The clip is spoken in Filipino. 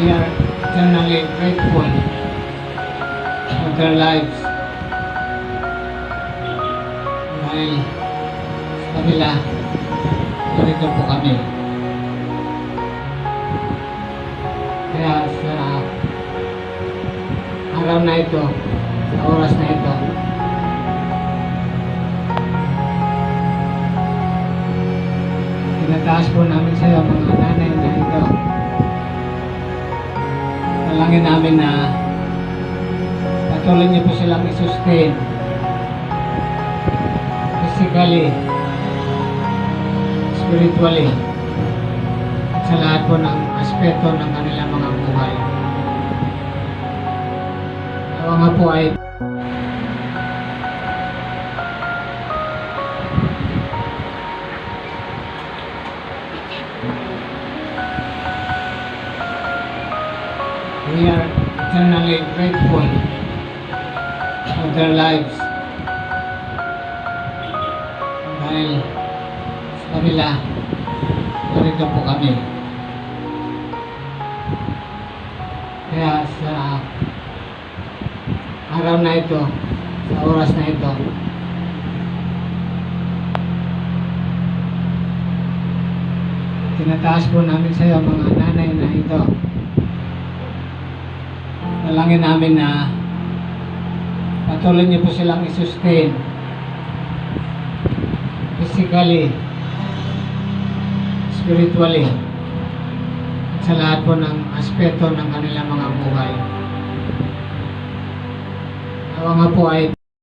We are eternally grateful for their lives. Dahil sa kanila, ganito po kami. Kaya sa araw na ito, sa oras na ito, tinataas po namin sa iyo mga nanay na ito. Dalangin namin na patuloy niyo po silang i-sustain physically, spiritually, at sa lahat po ng aspeto ng kanilang mga buhay. Nawa nga po ay we are eternally grateful for their lives. Dahil sa kanila, ganito po kami. Kaya sa araw na ito, sa oras na ito, tinataas po namin sa iyo mga nanay na ito. Dalangin namin na patuloy niyo po silang i-sustain physically, spiritually, at sa lahat po ng aspeto ng kanilang mga buhay. Nawa nga po ay